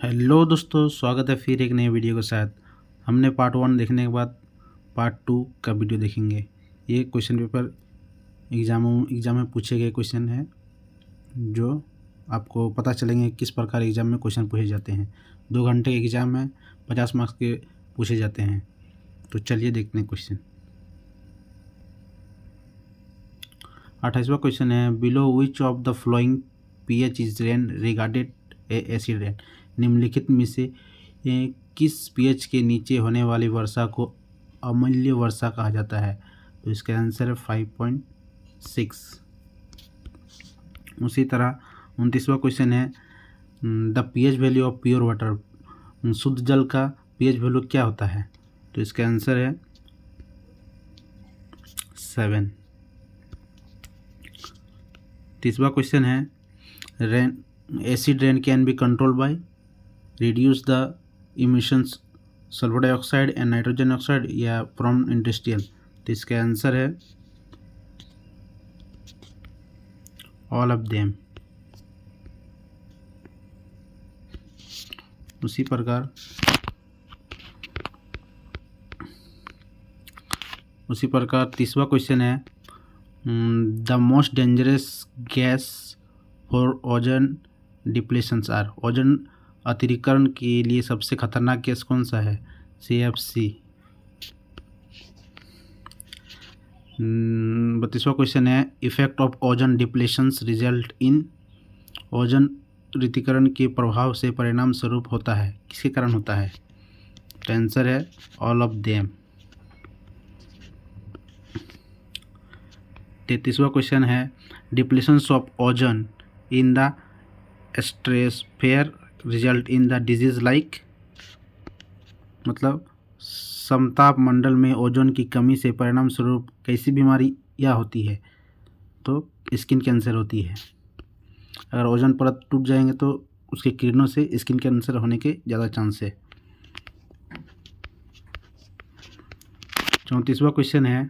Hello दोस्तों, स्वागत है फिर एक नई वीडियो के साथ। हमने पार्ट 1 देखने के बाद पार्ट 2 का वीडियो देखेंगे। ये क्वेश्चन पेपर एग्ज़ाम में पूछे गए क्वेश्चन हैं जो आपको पता चलेंगे किस प्रकार एग्ज़ाम में क्वेश्चन पूछे जाते हैं। 2 घंटे के एग्ज़ाम में 50 मार्क्स के पूछे जाते हैं। तो चलिए देखते हैं क्वेश्चन। 28वां क्वेश्चन है, below which of the flowing pH is rain regarded acid rain. निम्नलिखित में से किस pH के नीचे होने वाली वर्षा को अम्लीय वर्षा कहा जाता है? तो इसका आंसर है 5.6। उसी तरह 29वां क्वेश्चन है, the pH value of pure water. शुद्ध जल का pH वैल्यू क्या होता है? तो इसका आंसर है 7। 30वां क्वेश्चन है, acid rain can be control by reduce the emissions sulphur dioxide and nitrogen oxide या फ्रॉम इंडस्ट्रियल। तो इसका आंसर है ऑल ऑफ देम। उसी प्रकार 30वां क्वेश्चन है, the most dangerous gas for ozone depletions are. Ozone अतिरीकरण के लिए सबसे खतरनाक गैस कौन सा है? CFC। 32वां क्वेश्चन है, effect of ozone depletions result in. Ozone रितीकरण के प्रभाव से परिणाम स्वरूप होता है, किसके कारण होता है? तो आंसर है ऑल ऑफ देम। 33वां क्वेश्चन है, depletions of ozone in the stratosphere result in the disease like. मतलब समताप मंडल में ओजोन की कमी से परिणाम स्वरूप कैसी बीमारियाँ होती है? तो स्किन कैंसर होती है। अगर ओजोन परत टूट जाएंगे तो उसके किरणों से स्किन कैंसर होने के ज़्यादा चांस है। 34वां क्वेश्चन है,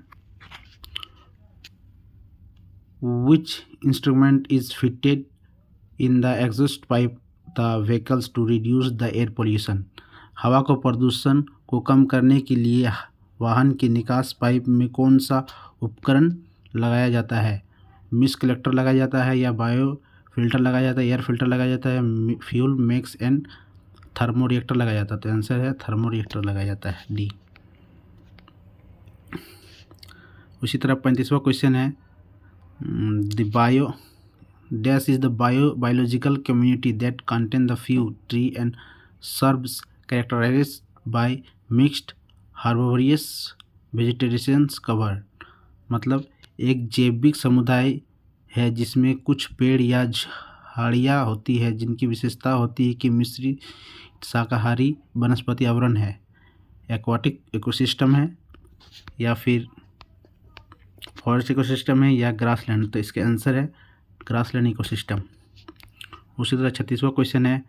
which instrument is fitted in the exhaust pipe the vehicles to reduce the air pollution. हवा को प्रदूषण को कम करने के लिए वाहन के निकास पाइप में कौन सा उपकरण लगाया जाता है? मिस्ट कलेक्टर लगाया जाता है या बायो फिल्टर लगाया जाता है, एयर फिल्टर लगाया जाता है, fuel max and thermo reactor लगाया जाता है? तो आंसर है थर्मो रिएक्टर लगाया जाता है, डी। उसी तरह 35वां क्वेश्चन है, the dash is the biological community that contain the few tree and shrubs characterized by mixed herbaceous vegetation cover। मतलब एक जैविक समुदाय है जिसमें कुछ पेड़ या झाड़ियाँ होती है जिनकी विशेषता होती है कि मिश्रित शाकाहारी वनस्पति आवरण है। एक्वाटिक इकोसिस्टम है या फिर फॉरेस्ट इकोसिस्टम है या ग्रासलैंड? तो इसके आंसर है ग्रासलैंड इकोसिस्टम। उसी तरह 36वां क्वेश्चन है,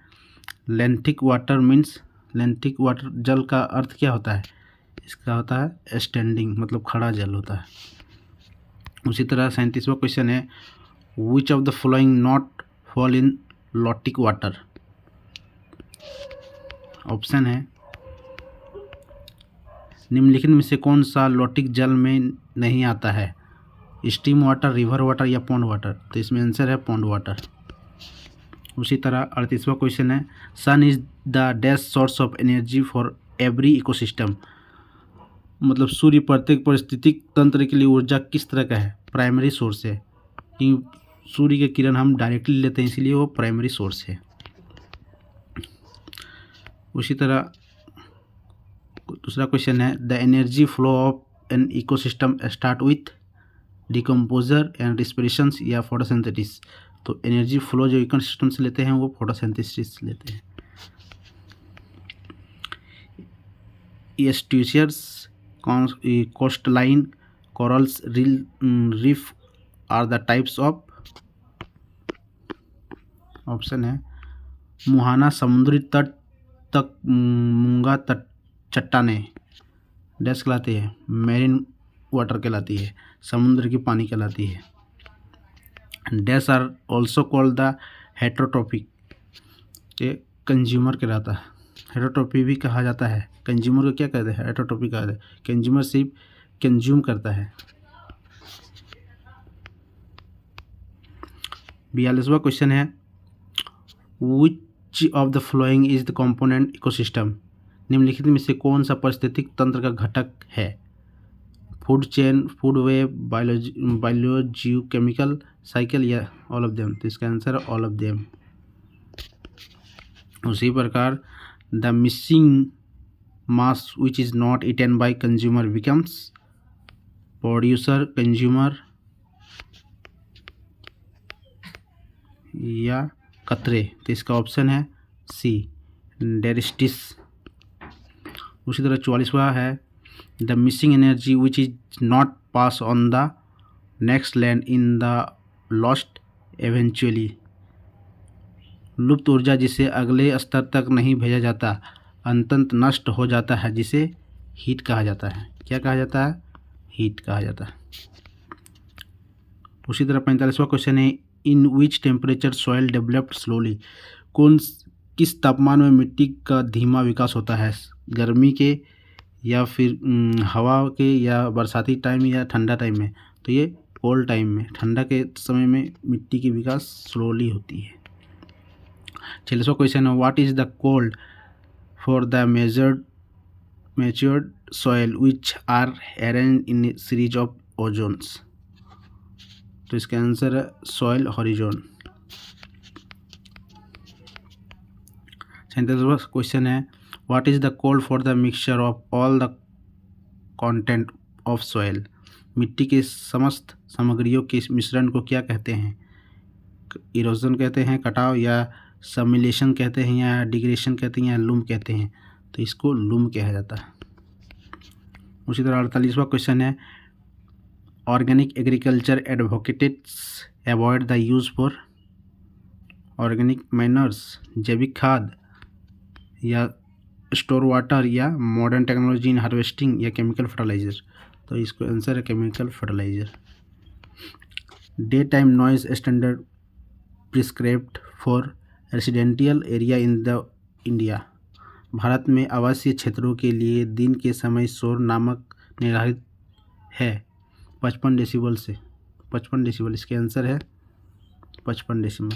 लेंथिक वाटर मीन्स। लेंथिक वाटर जल का अर्थ क्या होता है? इसका होता है स्टैंडिंग, मतलब खड़ा जल होता है। उसी तरह 37वां क्वेश्चन है, which of the following not fall in lotic water. Option है, निम्नलिखित में से कौन सा लॉटिक जल में नहीं आता है? स्टीम वाटर, रिवर वाटर या पॉन्ड वाटर? तो इसमें आंसर है पॉन्ड वाटर। उसी तरह 38वां क्वेश्चन है, sun is the dash source of energy for every ecosystem. मतलब सूर्य प्रत्येक पारिस्थितिक तंत्र के लिए ऊर्जा किस तरह का है? प्राइमरी सोर्स है, क्योंकि सूर्य के किरण हम डायरेक्टली लेते हैं इसलिए वो प्राइमरी सोर्स है। उसी तरह दूसरा क्वेश्चन है, the energy flow of an ecosystem start with decomposer and respirations या फोटोसिंथेसिस। तो एनर्जी फ्लो जो इकोसिस्टम से लेते हैं वो फोटोसिंथेसिस से लेते हैं। Estuaries, coastline, corals, reef are the types of. Option है, मुहाना समुद्री तट तक, मूंगा तट चट्टाने डैश कहलाती है, मेरीन वाटर कहलाती है, समुद्र की पानी कहलाती है। Dash are also called the heterotrophic. ये कंज्यूमर कहलाता है। हेटरोटॉपी भी कहा जाता है। कंज्यूमर को क्या कहते हैं? हेटरोटॉपी कहते हैं। कंज्यूमर सिर्फ कंज्यूम करता है। 42वां क्वेश्चन है which of the following is the component ecosystem. निम्नलिखित में से कौन सा पारिस्थितिक तंत्र का घटक है? Food chain, food web, biogeochemical cycle या ऑल ऑफ देम। तो इसका आंसर है ऑल ऑफ देम। उसी प्रकार the missing mass which is not eaten by consumer becomes producer, consumer या कतरे। तो इसका ऑप्शन है सी, डेरिस्टिस। उसी तरह 44वां है the missing energy which is not pass on the next land in the lost eventually. लुप्त ऊर्जा जिसे अगले स्तर तक नहीं भेजा जाता, अंतत नष्ट हो जाता है, जिसे हीट कहा जाता है। क्या कहा जाता है? हीट कहा जाता है। उसी तरह 45वां क्वेश्चन है in which temperature soil developed slowly. किस तापमान में मिट्टी का धीमा विकास होता है? गर्मी के या फिर हवा के या बरसाती टाइम या ठंडा टाइम में? तो ये कोल्ड टाइम में, ठंडा के समय में मिट्टी की विकास स्लोली होती है। 46वां क्वेश्चन है what is the called for the matured soil which are arrange in series of ozones. तो इसका आंसर है सॉइल हॉरिजॉन। 47वां क्वेश्चन है what is the called for the mixture of all the content of soil. मिट्टी के समस्त सामग्रियों के मिश्रण को क्या कहते हैं? इरोजन कहते हैं, कटाव, या समिलेशन कहते हैं, या डिग्रेडेशन कहते हैं, या लूम कहते हैं। तो इसको लूम कहा जाता है। उसी तरह 48वां क्वेश्चन है organic agriculture advocates avoid the use for organic manures, जैविक खाद, या स्टोर वाटर, या मॉडर्न टेक्नोलॉजी इन हार्वेस्टिंग, या केमिकल फर्टिलाइजर। तो इसको आंसर है chemical fertiliser. Day time noise standard prescribed for residential area in the India. भारत में आवासीय क्षेत्रों के लिए दिन के समय शोर नामक निर्धारित है 55 डेसिबल से 55 डेसिबल। इसके आंसर है 55 डेसिबल।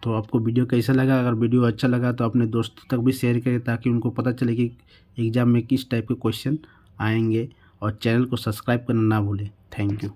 तो आपको वीडियो कैसा लगा? अगर वीडियो अच्छा लगा तो अपने दोस्तों तक भी शेयर करें ताकि उनको पता चले कि एग्ज़ाम में किस टाइप के क्वेश्चन आएंगे, और चैनल को सब्सक्राइब करना ना भूलें। Thank you.